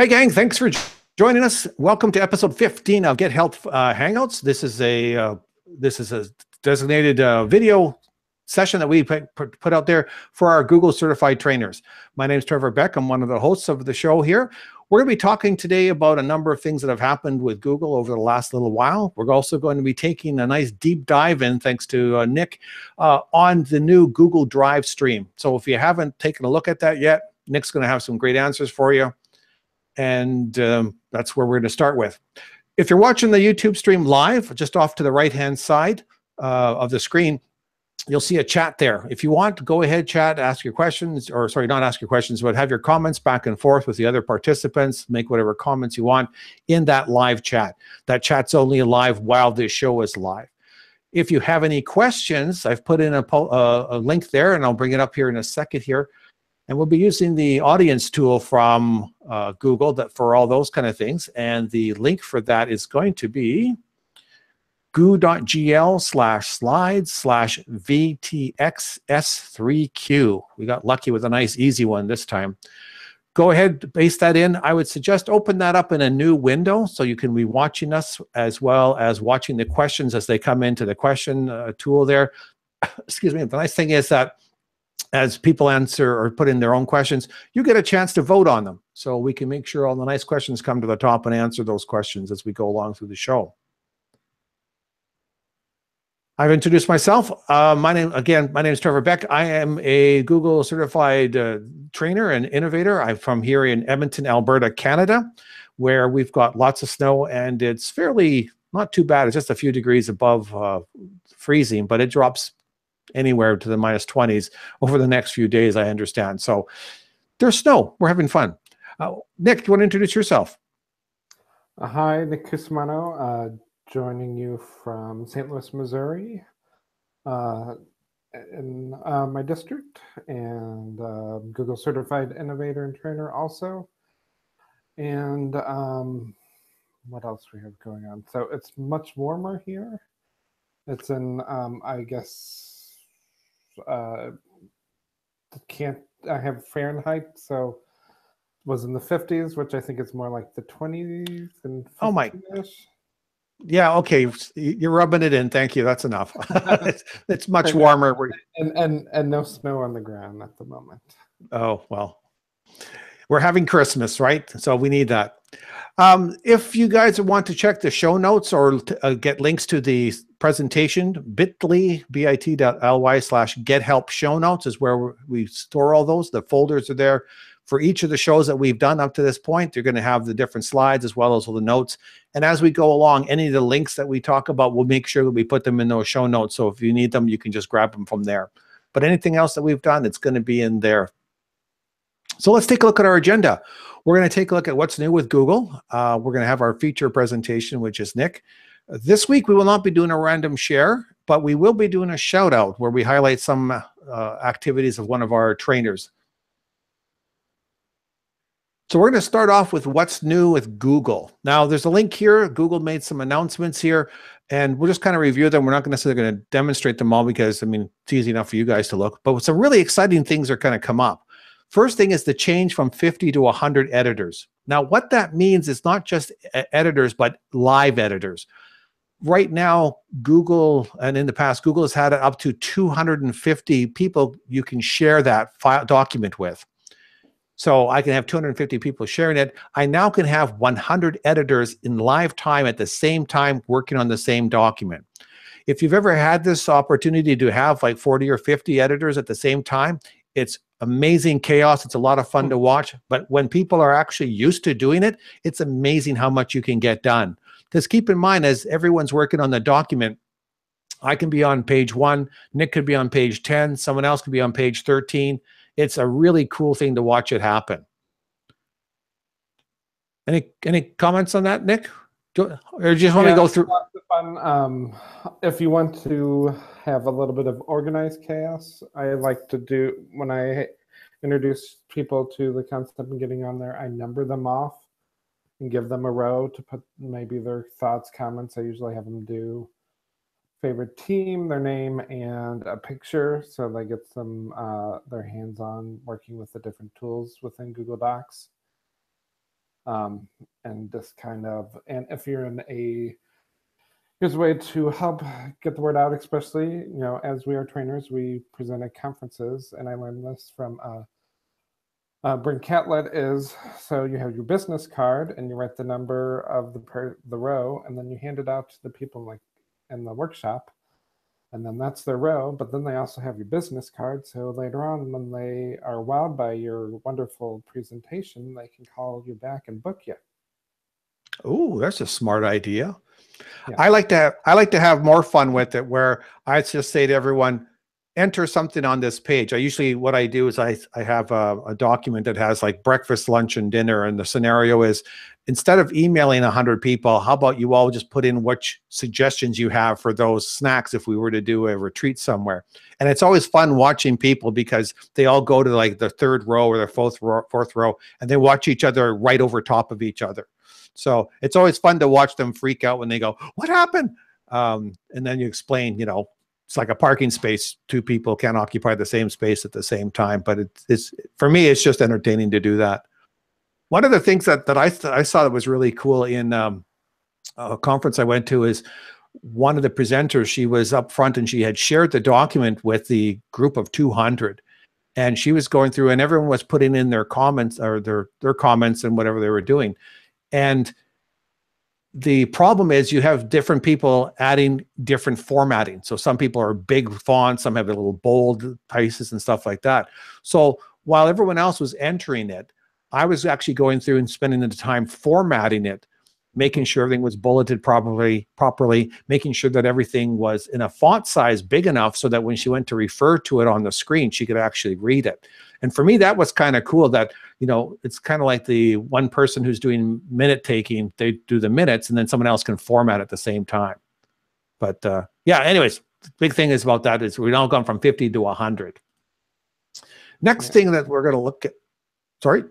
Hey, gang, thanks for joining us. Welcome to episode 15 of Get Help Hangouts. This is a designated video session that we put out there for our Google certified trainers. My name is Trevor Beck. I'm one of the hosts of the show here. We're going to be talking today about a number of things that have happened with Google over the last little while. We're also going to be taking a nice deep dive in, thanks to Nick, on the new Google Drive stream. So if you haven't taken a look at that yet, Nick's going to have some great answers for you. And that's where we're going to start with. If you're watching the YouTube stream live, just off to the right-hand side of the screen, you'll see a chat there. If you want, go ahead, chat, ask your questions, or sorry, not ask your questions, but have your comments back and forth with the other participants. Make whatever comments you want in that live chat. That chat's only live while this show is live. If you have any questions, I've put in a link there, and I'll bring it up here in a second here. And we'll be using the audience tool from Google for all those kind of things. And the link for that is going to be goo.gl/slides/VTXS3Q. We got lucky with a nice easy one this time. Go ahead, paste that in. I would suggest open that up in a new window so you can be watching us as well as watching the questions as they come into the question tool there. Excuse me. The nice thing is that as people answer or put in their own questions, you get a chance to vote on them. So we can make sure all the nice questions come to the top and answer those questions as we go along through the show. I've introduced myself. My name is Trevor Beck. I am a Google certified trainer and innovator. I'm from here in Edmonton, Alberta, Canada, where we've got lots of snow, and it's fairly not too bad. It's just a few degrees above freezing, but it drops anywhere to the -20s over the next few days, I understand. So there's snow. We're having fun. Nick, do you want to introduce yourself? Hi, Nick Cusmano, joining you from St. Louis, Missouri, in my district, and Google Certified Innovator and Trainer also. And what else we have going on? So it's much warmer here. It's in, I guess, I have Fahrenheit, so it was in the 50s, which I think is more like the 20s and 50s. Oh my. Yeah, okay. You're rubbing it in. Thank you. That's enough. It's much warmer. And no snow on the ground at the moment. Oh, well. We're having Christmas, right? So we need that. If you guys want to check the show notes or get links to the presentation, bit.ly/gethelpshownotes is where we store all those. The folders are there for each of the shows that we've done up to this point. You're going to have the different slides as well as all the notes. And as we go along, any of the links that we talk about, we'll make sure that we put them in those show notes. So if you need them, you can just grab them from there. But anything else that we've done, it's going to be in there. So let's take a look at our agenda. We're going to take a look at what's new with Google. We're going to have our feature presentation, which is Nick. This week, we will not be doing a random share, but we will be doing a shout out where we highlight some activities of one of our trainers. So we're going to start off with what's new with Google. Now, there's a link here. Google made some announcements here, and we'll just kind of review them. We're not necessarily going to demonstrate them all because, I mean, it's easy enough for you guys to look. But some really exciting things are going to come up. First thing is the change from 50 to 100 editors. Now, what that means is not just editors, but live editors. Right now, Google, and in the past, Google has had up to 250 people you can share that file document with. So I can have 250 people sharing it. I now can have 100 editors in live time at the same time working on the same document. If you've ever had this opportunity to have like 40 or 50 editors at the same time, it's amazing chaos. It's a lot of fun to watch. But when people are actually used to doing it, it's amazing how much you can get done. Because keep in mind, as everyone's working on the document, I can be on page 1, Nick could be on page 10, someone else could be on page 13. It's a really cool thing to watch it happen. Any comments on that, Nick? Or just want to go through? Lots of fun. If you want to have a little bit of organized chaos, I like to do, when I introduce people to the concept and getting on there, I number them off and give them a row to put maybe their thoughts, comments. I usually have them do favorite team, their name, and a picture, so they get some their hands-on working with the different tools within Google Docs. and just kind of, and if you're in a, here's a way to help get the word out, especially, as we are trainers, we present at conferences, and I learned this from Brent Catlett is, so you have your business card and you write the number of the row, and then you hand it out to the people like in the workshop, and then that's their row. But then they also have your business card, so later on when they are wowed by your wonderful presentation, they can call you back and book you. Oh, that's a smart idea. Yeah. I like to have more fun with it, where I just say to everyone, enter something on this page. What I do is I have a document that has like breakfast, lunch, and dinner. And the scenario is, instead of emailing 100 people, how about you all just put in which suggestions you have for those snacks if we were to do a retreat somewhere. And it's always fun watching people, because they all go to like the third row or the fourth row, and they watch each other right over top of each other. So it's always fun to watch them freak out when they go, what happened? And then you explain, it's like a parking space. Two people can't occupy the same space at the same time. But it's for me, it's just entertaining to do that. One of the things that I saw that was really cool in a conference I went to is one of the presenters, she was up front and she had shared the document with the group of 200. And she was going through, and everyone was putting in their comments, or their comments and whatever they were doing. And the problem is you have different people adding different formatting. So some people are big fonts, some have a little bold types and stuff like that. So while everyone else was entering it, I was actually going through and spending the time formatting it, making sure everything was bulleted properly, making sure that everything was in a font size big enough so that when she went to refer to it on the screen, she could actually read it. And for me, that was kind of cool that, it's kind of like the one person who's doing minute taking, they do the minutes, and then someone else can format at the same time. But yeah, anyways, the big thing is about that is we've now gone from 50 to 100. Next thing that we're going to look at, sorry?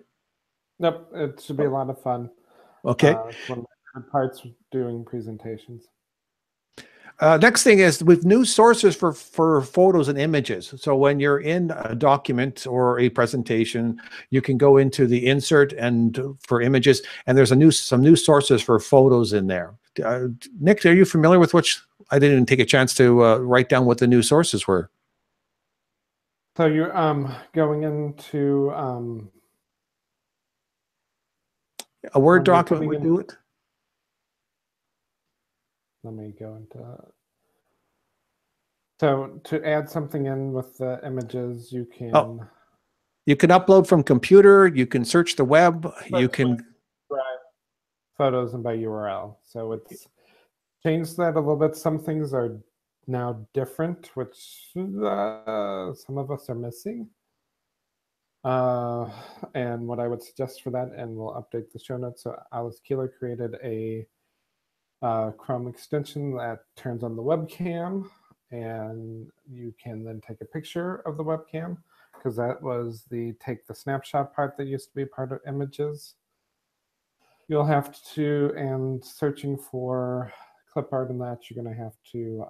Nope, it should be a lot of fun. Okay. One of the parts doing presentations. Next thing is with new sources for photos and images. So when you're in a document or a presentation, you can go into the insert and for images, and there's some new sources for photos in there. Nick, are you familiar with which? I didn't even take a chance to write down what the new sources were. So you're going into a Word document would do it. Let me go into. So to add something in with the images, you can. Oh. You can upload from computer. You can search the web. You can drive photos and by URL. So it's changed that a little bit. Some things are now different, which some of us are missing. And what I would suggest for that, and we'll update the show notes. So Alice Keeler created a Chrome extension that turns on the webcam, and you can then take a picture of the webcam, because that was take the snapshot part that used to be part of images. You'll have to, and searching for clip art and that, you're going to have to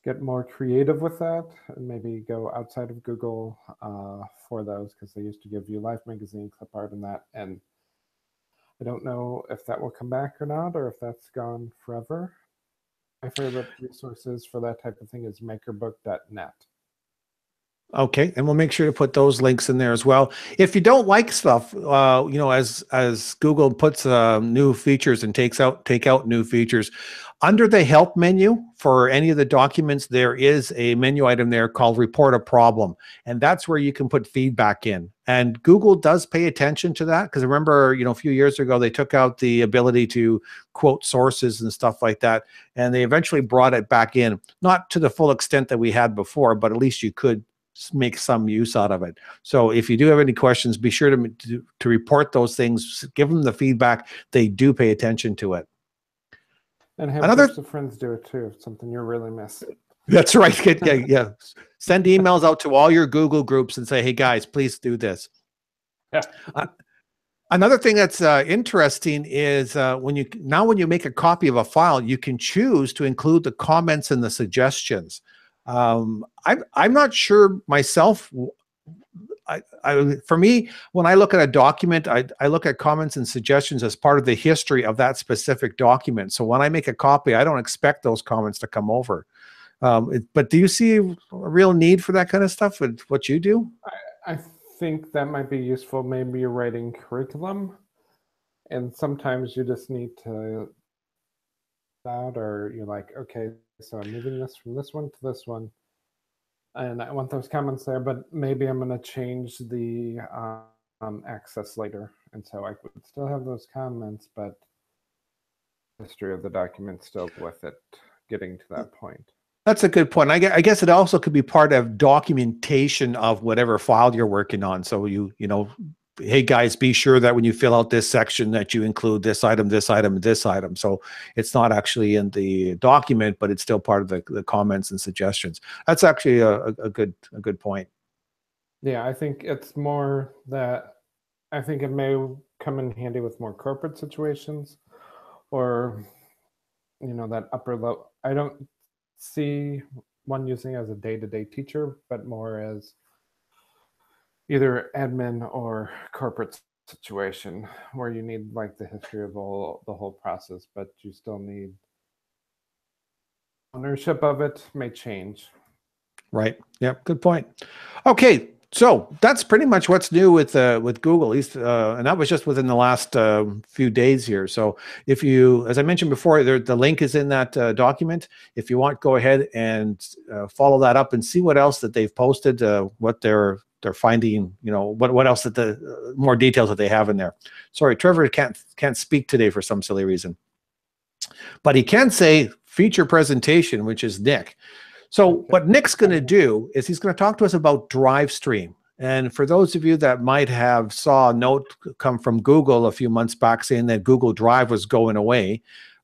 get more creative with that, and maybe go outside of Google for those, because they used to give you Life magazine, clip art, and that. And I don't know if that will come back or not, or if that's gone forever. My favorite resources for that type of thing is makerbook.net. Okay, and we'll make sure to put those links in there as well. If you don't like stuff, as Google puts new features and take out new features, under the help menu for any of the documents, there is a menu item there called Report a Problem, and that's where you can put feedback in. And Google does pay attention to that, because remember, a few years ago they took out the ability to quote sources and stuff like that, and they eventually brought it back in, not to the full extent that we had before, but at least you could make some use out of it. So if you do have any questions, be sure to report those things, give them the feedback. They do pay attention to it. And have groups of friends do it too, if it's something you're really missing. That's right. Yeah. Send emails out to all your Google groups and say, hey guys, please do this. Yeah. Another thing that's interesting is when you make a copy of a file, you can choose to include the comments and the suggestions. I'm not sure myself for me, when I look at a document, I look at comments and suggestions as part of the history of that specific document. So when I make a copy, I don't expect those comments to come over. But do you see a real need for that kind of stuff with what you do? I think that might be useful. Maybe you're writing curriculum, and sometimes you just need to out, or you're like, okay, so I'm moving this from this one to this one, and I want those comments there, but maybe I'm going to change the access later, and so I would still have those comments, but history of the document still with it getting to that point. That's a good point. I guess it also could be part of documentation of whatever file you're working on. So you know, hey guys, be sure that when you fill out this section that you include this item, this item, this item. So it's not actually in the document, but it's still part of the comments and suggestions. That's actually a good point. Yeah, I think it's more that I think it may come in handy with more corporate situations, or that upper level. I don't see one using as a day-to-day teacher, but more as either admin or corporate situation where you need like the history of the whole process, but you still need ownership of it. May change. Right. Yep. Good point. Okay. So that's pretty much what's new with Google, at least, and that was just within the last few days here. So if you, as I mentioned before, the link is in that document. If you want, go ahead and follow that up and see what else that they've posted, what they're finding, what else that the more details that they have in there. Sorry, Trevor can't speak today for some silly reason, but he can say feature presentation, which is Nick. So what Nick's going to do is he's going to talk to us about DriveStream. And for those of you that might have saw a note come from Google a few months back saying that Google Drive was going away,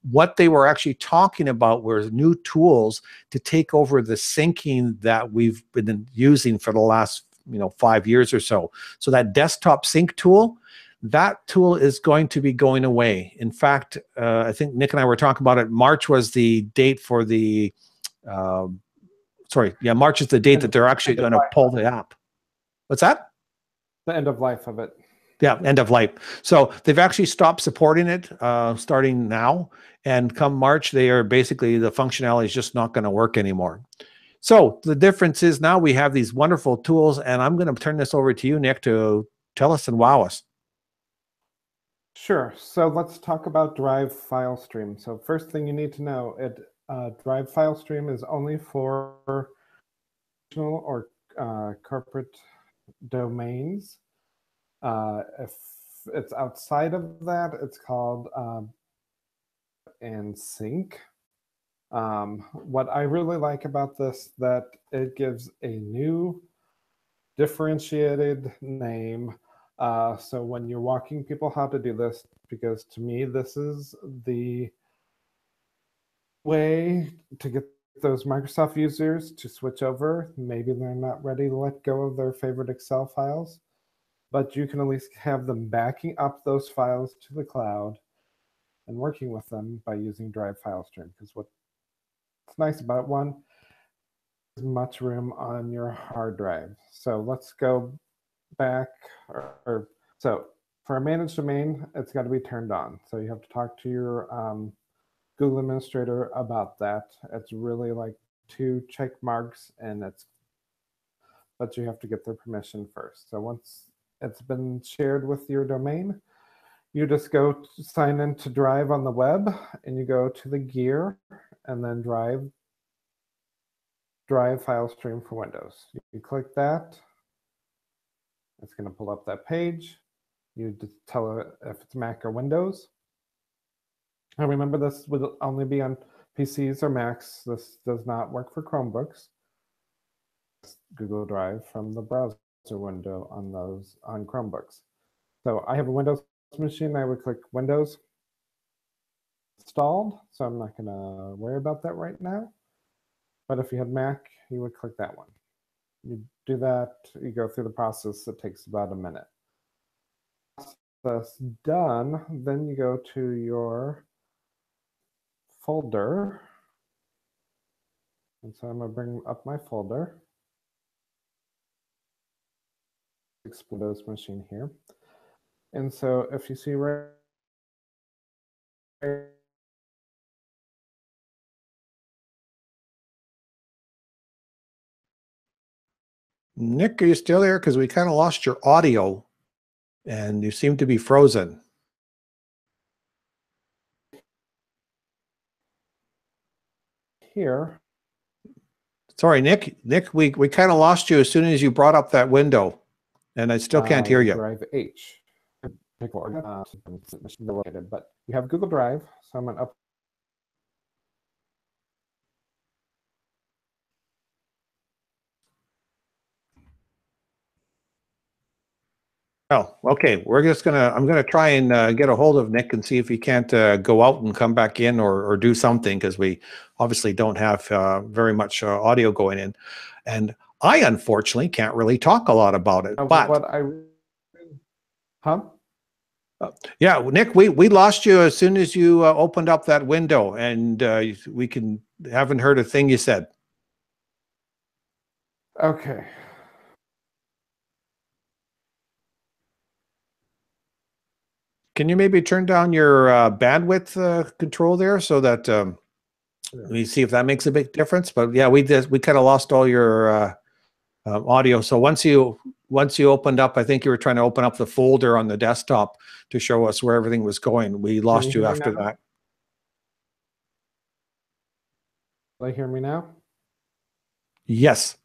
what they were actually talking about were new tools to take over the syncing that we've been using for the last 5 years or so. So that desktop sync tool, that tool is going to be going away. In fact, I think Nick and I were talking about it. March was the date for the March is the date that they're actually going to pull the app. What's that? The end of life of it. Yeah, end of life. So they've actually stopped supporting it starting now. And come March, the functionality is just not going to work anymore. So the difference is now we have these wonderful tools, and I'm going to turn this over to you, Nick, to tell us and wow us. Sure. So let's talk about Drive File Stream. So first thing you need to know, Drive File Stream is only for personal or corporate domains. If it's outside of that, it's called and sync. What I really like about this, that it gives a new differentiated name. So when you're walking people how to do this, because to me, this is the way to get those Microsoft users to switch over. Maybe they're not ready to let go of their favorite Excel files, but you can at least have them backing up those files to the cloud and working with them by using Drive File Stream. Because what's nice about one is much room on your hard drive. So let's go back. So for a managed domain, it's got to be turned on. So you have to talk to your Google administrator about that. It's really like 2 check marks, but you have to get their permission first. So once it's been shared with your domain, you just go sign into Drive on the web, and you go to the gear, and then Drive File Stream for Windows. You click that. It's going to pull up that page. You just tell it if it's Mac or Windows. And remember, this would only be on PCs or Macs. This does not work for Chromebooks. Google Drive from the browser window on Chromebooks. So I have a Windows machine. I would click Windows installed. So I'm not going to worry about that right now. But if you had Mac, you would click that one. You do that, you go through the process. It takes about a minute. Process done, then you go to your folder. And so I'm going to bring up my folder. Windows machine here. And so if you see right, Nick, are you still there? Because we kind of lost your audio and you seem to be frozen. here. Sorry, Nick. Nick, we kind of lost you as soon as you brought up that window, and I still can't hear you. Drive H. But you have Google Drive, so I'm going to up. Oh, okay. I'm gonna try and get a hold of Nick and see if he can't go out and come back in or do something, because we obviously don't have very much audio going in, and I unfortunately can't really talk a lot about it. But what I, huh? Yeah, Nick, we lost you as soon as you opened up that window, and we haven't heard a thing you said. Okay. Can you maybe turn down your bandwidth control there so that we see if that makes a big difference? But yeah, we kind of lost all your audio. So once you opened up, I think you were trying to open up the folder on the desktop to show us where everything was going. We lost you after that. Can you hear me now? Yes.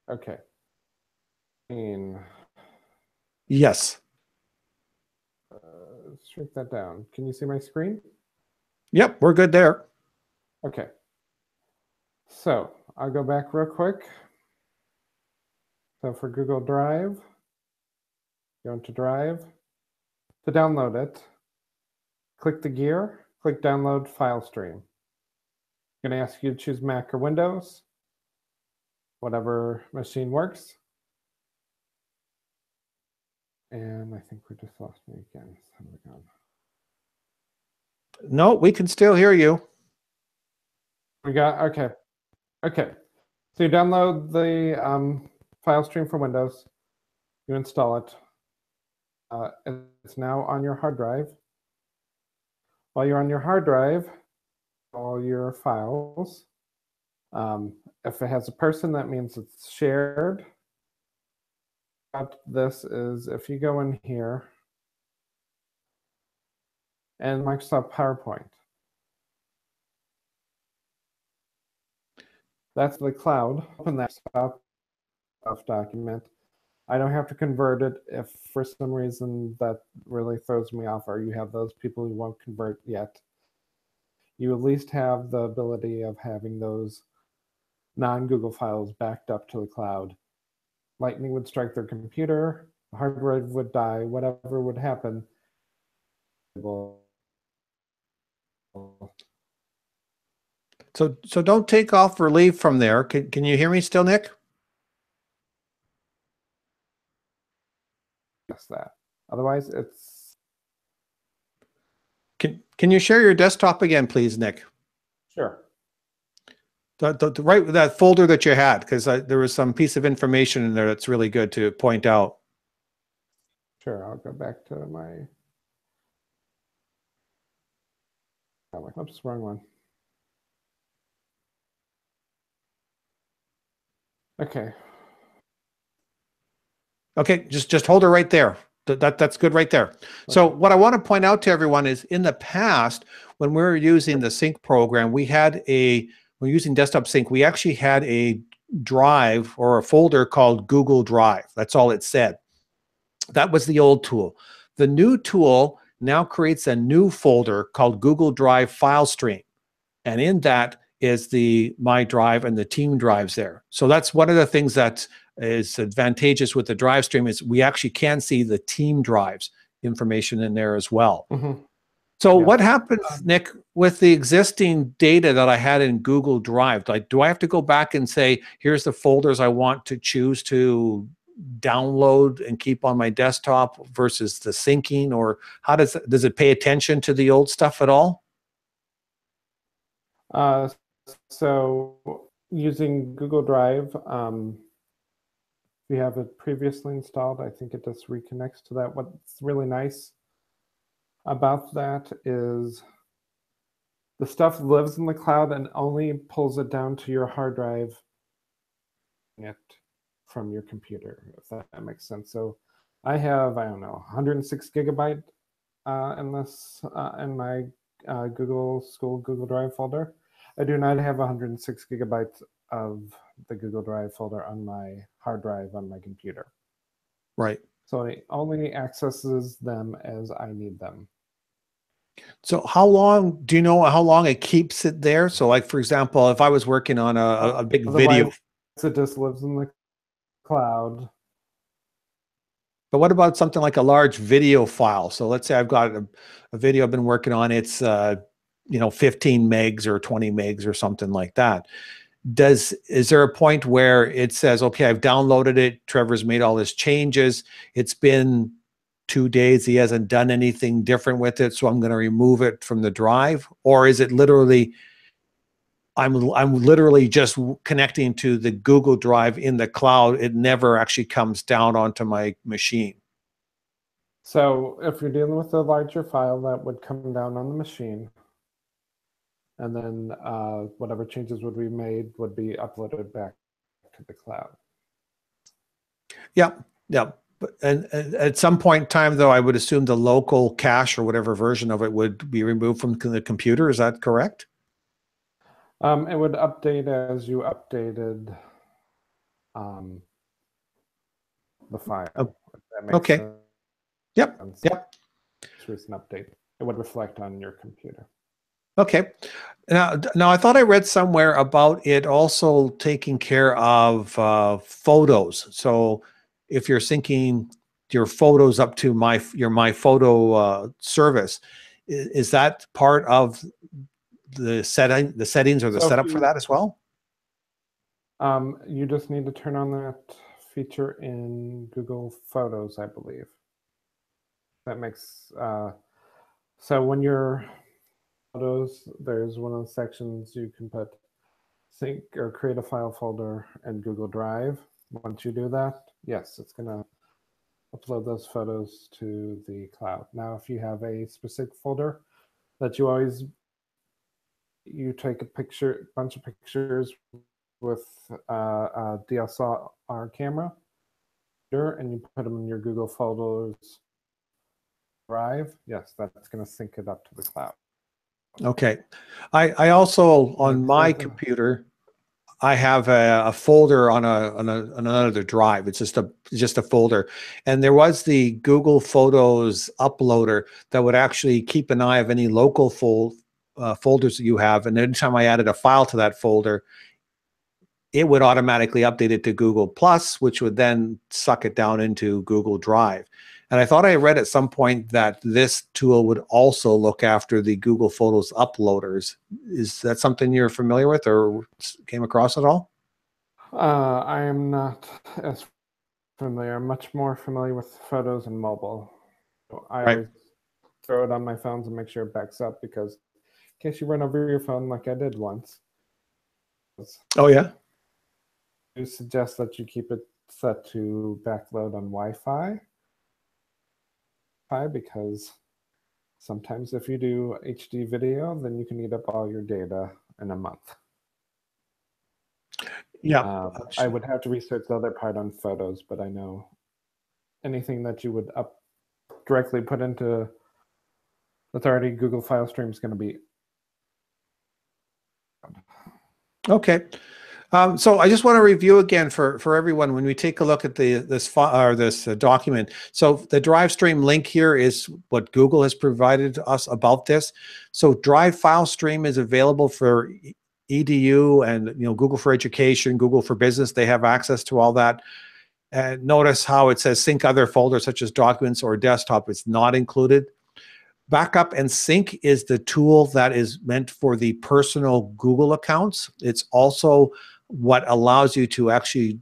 Okay. Yes. Shrink that down. Can you see my screen? Yep, we're good there. Okay. So I'll go back real quick. So for Google Drive, go into Drive. To download it, click the gear, click Download File Stream. I'm going to ask you to choose Mac or Windows, whatever machine works. And I think we just lost me again. No, we can still hear you. We got, okay. Okay. So you download the file stream for Windows. You install it. It's now on your hard drive. While you're on your hard drive, all your files. If it has a person, that means it's shared. But this is, if you go in here, and Microsoft PowerPoint. That's the cloud. Open that document. I don't have to convert it if for some reason that really throws me off, or you have those people who won't convert yet. You at least have the ability of having those non-Google files backed up to the cloud. Lightning would strike their computer, the hard drive would die, whatever would happen. So don't take off or leave from there. Can you hear me still, Nick? Yes, that. Otherwise, it's. Can you share your desktop again, please, Nick? Sure. Right with that folder that you had, because there was some piece of information in there that's really good to point out. Sure, I'll go back to my. Oh, oops, wrong one. Okay. Okay, just hold her right there. That's good right there. Okay. So what I want to point out to everyone is, in the past, when we were using the Sync program, we're using Desktop Sync, we actually had a drive or a folder called Google Drive. That's all it said. That was the old tool. The new tool now creates a new folder called Google Drive File Stream. And in that is the My Drive and the Team drives there. So that's one of the things that is advantageous with the drive stream, is we actually can see the team drives information in there as well. Mm-hmm. So what happens, Nick, with the existing data that I had in Google Drive? Like, do I have to go back and say, here's the folders I want to choose to download and keep on my desktop versus the syncing? Or how does it pay attention to the old stuff at all? So using Google Drive, If you have it previously installed, I think it just reconnects to that. What's really nice about that is the stuff lives in the cloud and only pulls it down to your hard drive it from your computer, if that makes sense. So I have, I don't know, 106 gigabyte in my Google School Google Drive folder. I do not have 106 gigabytes of the Google Drive folder on my hard drive on my computer. Right. So it only accesses them as I need them. So how long, do you know how long it keeps it there? So like, for example, if I was working on a big video. It just lives in the cloud. But what about something like a large video file? So let's say I've got a video I've been working on. It's, 15 megs or 20 megs or something like that. Is there a point where it says, okay, I've downloaded it, Trevor's made all his changes, it's been 2 days, he hasn't done anything different with it, so I'm going to remove it from the drive? Or is it literally, I'm literally just connecting to the Google Drive in the cloud, it never actually comes down onto my machine? So if you're dealing with a larger file, that would come down on the machine. And then whatever changes would be made would be uploaded back to the cloud. Yeah, yeah. And at some point in time, though, I would assume the local cache or whatever version of it would be removed from the computer. Is that correct? It would update as you updated the file. Oh, if that makes okay. sense. Yep. Yep. Recent update. It would reflect on your computer. Okay. Now I thought I read somewhere about it also taking care of photos. So if you're syncing your photos up to your My Photo service, is that part of the settings or the setup for that as well? You just need to turn on that feature in Google Photos, I believe. That makes so when you're Photos, there's one of the sections you can put sync or create a file folder in Google Drive. Once you do that, yes, it's going to upload those photos to the cloud. Now, if you have a specific folder that you take a bunch of pictures with a DSLR camera, and you put them in your Google Photos Drive, yes, that's going to sync it up to the cloud. Okay. I also, on my computer, I have a folder on another drive. It's just a folder. And there was the Google Photos uploader that would actually keep an eye of any local folders that you have. And anytime I added a file to that folder, it would automatically update it to Google Plus, which would then suck it down into Google Drive. And I thought I read at some point that this tool would also look after the Google Photos uploaders. Is that something you're familiar with or came across at all? I am not as familiar. I'm much more familiar with photos and mobile. I always throw it on my phones and make sure it backs up, because in case you run over your phone like I did once. Oh, yeah? I suggest that you keep it set to backload on Wi-Fi, because sometimes if you do HD video, then you can eat up all your data in a month. Yeah. I would have to research the other part on photos, but I know anything that you would directly put into that's already Google File Stream is going to be. Okay. So I just want to review again for everyone when we take a look at this document. So the Drive Stream link here is what Google has provided us about this. So Drive File Stream is available for EDU and Google for Education, Google for Business. They have access to all that. And notice how it says sync other folders such as documents or desktop. It's not included. Backup and sync is the tool that is meant for the personal Google accounts. It's also what allows you to actually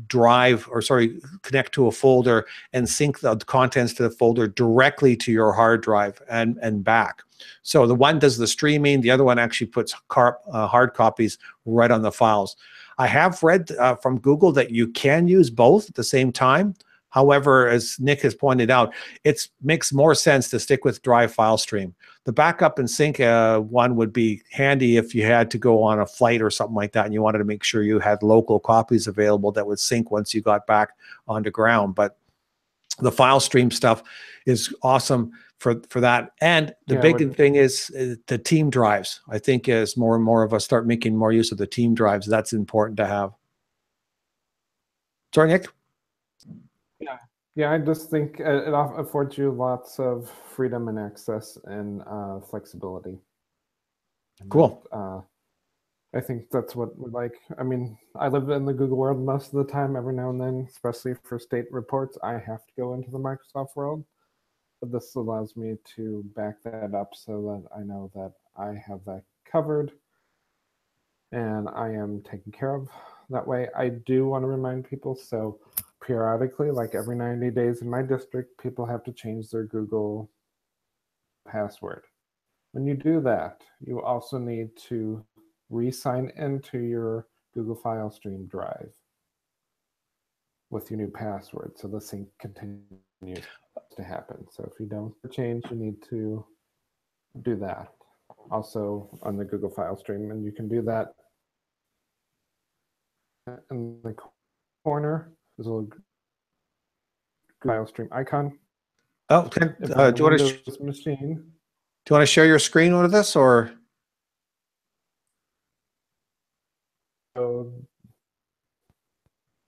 connect to a folder and sync the contents to the folder directly to your hard drive and back. So the one does the streaming, the other one actually puts hard copies right on the files. I have read from Google that you can use both at the same time. However, as Nick has pointed out, it makes more sense to stick with Drive file stream. The backup and sync one would be handy if you had to go on a flight or something like that and you wanted to make sure you had local copies available that would sync once you got back onto ground. But the file stream stuff is awesome for that. And the big thing is the team drives. I think as more and more of us start making more use of the team drives, that's important to have. Sorry, Nick? Yeah, I just think it affords you lots of freedom and access and flexibility. And cool. I think that's what we like. I mean, I live in the Google world most of the time. Every now and then, especially for state reports, I have to go into the Microsoft world. But this allows me to back that up so that I know that I have that covered and I am taken care of that way. I do want to remind people, so periodically, like every 90 days in my district, people have to change their Google password. When you do that, you also need to re-sign into your Google file stream drive with your new password, so the sync continues to happen. So if you don't change, you need to do that also on the Google file stream, and you can do that in the corner. There's a little file stream icon. Oh, okay. Do you want to share your screen with this, or? So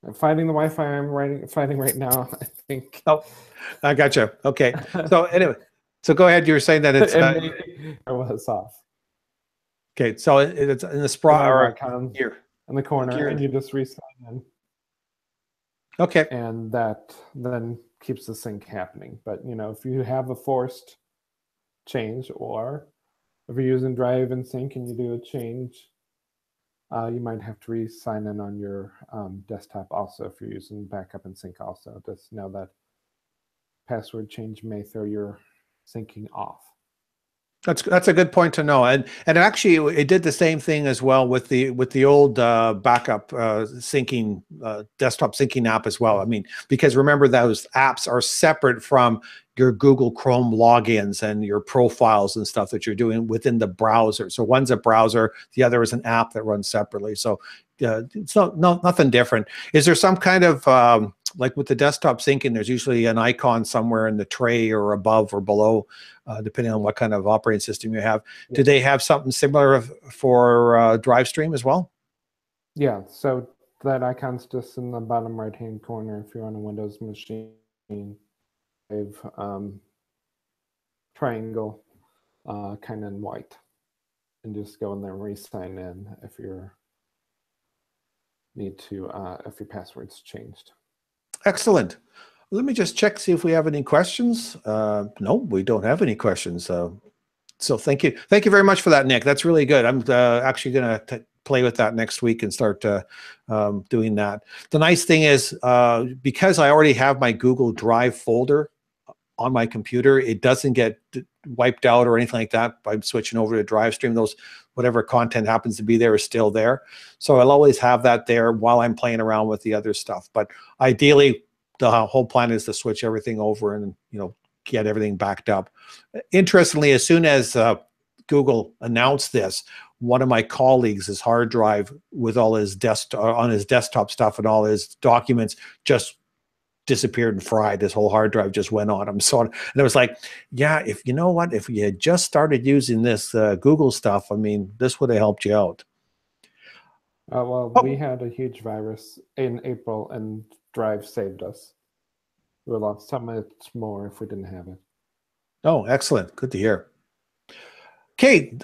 I'm fighting the Wi-Fi. I'm fighting right now, I think. Oh, I gotcha. Okay. So anyway, so go ahead. You were saying that it's it was off. Okay, so it's in the sprawl icon here in the corner, and you just resign in. Okay. And that then keeps the sync happening. But you know, if you have a forced change, or if you're using Drive and Sync and you do a change, you might have to re-sign in on your desktop also if you're using backup and sync also. Just know that password change may throw your syncing off. That's a good point to know, and actually it did the same thing as well with the old backup syncing desktop syncing app as well. I mean, because remember those apps are separate from your Google Chrome logins and your profiles and stuff that you're doing within the browser. So one's a browser, the other is an app that runs separately. So it's nothing different. Is there some kind of like with the desktop syncing, there's usually an icon somewhere in the tray or above or below, depending on what kind of operating system you have. Yeah. Do they have something similar for Drive Stream as well? Yeah, so that icon's just in the bottom right-hand corner if you're on a Windows machine. Triangle kind of in white, and just go in there and re-sign in if you need to if your password's changed. Excellent. Let me just check, see if we have any questions. No, we don't have any questions. So thank you very much for that, Nick. That's really good. I'm actually going to play with that next week and start doing that. The nice thing is because I already have my Google Drive folder on my computer, it doesn't get wiped out or anything like that by switching over to Drive Stream. Those, whatever content happens to be there is still there. So I'll always have that there while I'm playing around with the other stuff. But ideally, the whole plan is to switch everything over and, you know, get everything backed up. Interestingly, as soon as Google announced this, one of my colleagues, his hard drive with all his desktop stuff and all his documents just disappeared and fried. This whole hard drive just went on him. So, and it was like, yeah, if you know what, if you had just started using this Google stuff, I mean, this would have helped you out. Well, we had a huge virus in April, and Drive saved us. We would have lost so much more if we didn't have it. Oh, excellent. Good to hear. Okay.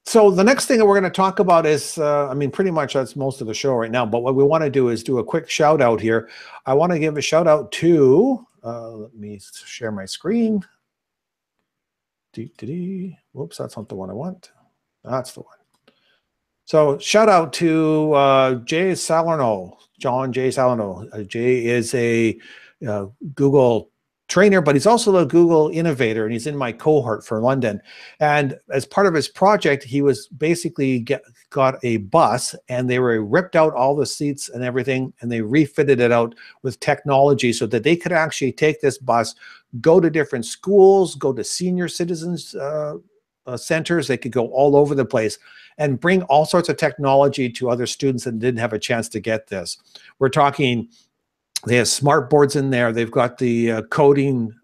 So the next thing that we're going to talk about is, I mean, pretty much that's most of the show right now, but what we want to do is do a quick shout out here. I want to give a shout out to, let me share my screen. Whoops, that's not the one I want. That's the one. So shout out to Jay Salerno, John J. Salerno. Jay is a Google trainer, but he's also a Google innovator, and he's in my cohort for London. And as part of his project, he was basically got a bus, and they were ripped out all the seats and everything, and they refitted it out with technology so that they could actually take this bus, go to different schools, go to senior citizens centers. They could go all over the place and bring all sorts of technology to other students that didn't have a chance to get this. We're talking, they have smart boards in there. They've got the coding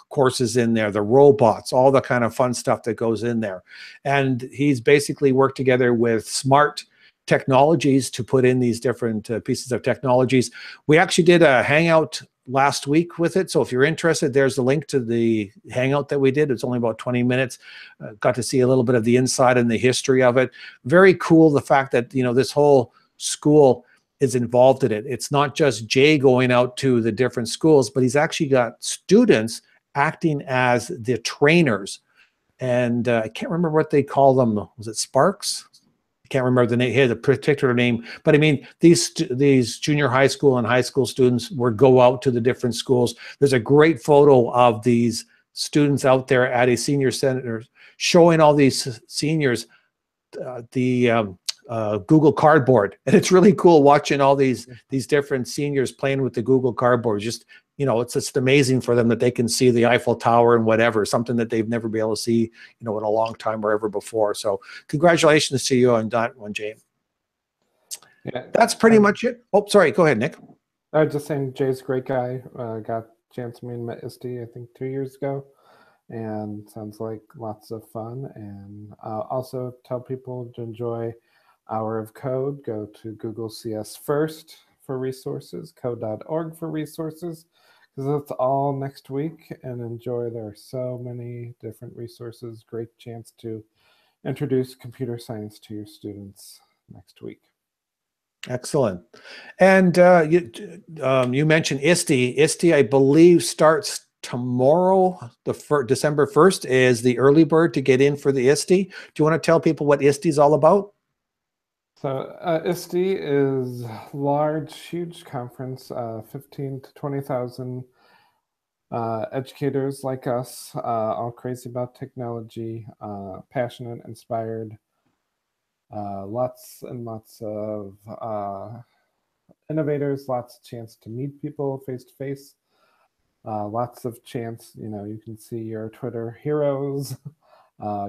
courses in there, the robots, all the kind of fun stuff that goes in there. And he's basically worked together with smart technologies to put in these different pieces of technologies. We actually did a Hangout last week with it. So if you're interested, there's the link to the Hangout that we did. It's only about 20 minutes. Got to see a little bit of the inside and the history of it. Very cool, the fact that, you know, this whole school is involved in it. It's not just Jay going out to the different schools, but he's actually got students acting as the trainers. And I can't remember what they call them. Was it Sparks? I can't remember the name. He had a particular name, but I mean, these junior high school and high school students would go out to the different schools. There's a great photo of these students out there at a senior center showing all these seniors Google Cardboard, and it's really cool watching all these different seniors playing with the Google Cardboard. Just, you know, it's just amazing for them that they can see the Eiffel Tower and whatever, something that they've never been able to see, you know, in a long time or ever before. So congratulations to you on that one, Jay. Yeah, that's pretty much it. Oh, sorry, go ahead, Nick. I was just saying, Jay's a great guy. Got a chance to meet him at ISTE, I think 2 years ago, and sounds like lots of fun. And also tell people to enjoy Hour of Code. Go to Google CS First for resources, code.org for resources, because that's all next week. And enjoy. There are so many different resources. Great chance to introduce computer science to your students next week. Excellent. And you mentioned ISTE. ISTE, I believe, starts tomorrow. December 1st is the early bird to get in for the ISTE. Do you want to tell people what ISTE is all about? So ISTE is large, huge conference, 15 to 20,000 educators like us, all crazy about technology, passionate, inspired, lots and lots of innovators, lots of chance to meet people face to face, lots of chance, you know, you can see your Twitter heroes,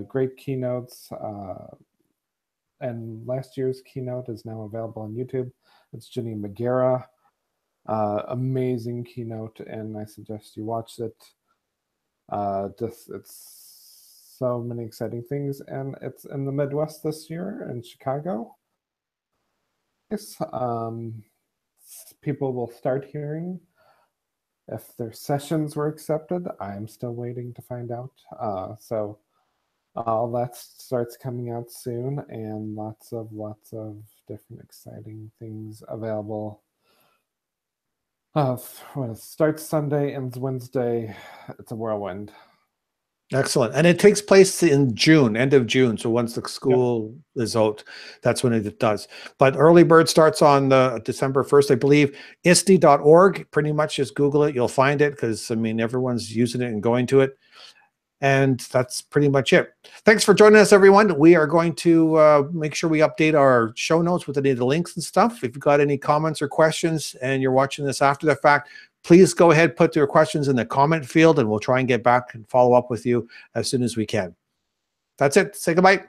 great keynotes. And last year's keynote is now available on YouTube. It's Ginny Magera. Amazing keynote, and I suggest you watch it. It's so many exciting things, and it's in the Midwest this year in Chicago. People will start hearing if their sessions were accepted. I'm still waiting to find out. So all that starts coming out soon, and lots of different exciting things available. When it starts Sunday, ends Wednesday. It's a whirlwind. Excellent. And it takes place in June, end of June. So once the school is out, that's when it does. But early bird starts on December 1st, I believe. ISTE.org, pretty much just Google it. You'll find it because, I mean, everyone's using it and going to it. And that's pretty much it. Thanks for joining us, everyone. We are going to make sure we update our show notes with any of the links and stuff. If you've got any comments or questions and you're watching this after the fact, please go ahead, put your questions in the comment field, and we'll try and get back and follow up with you as soon as we can. That's it. Say goodbye.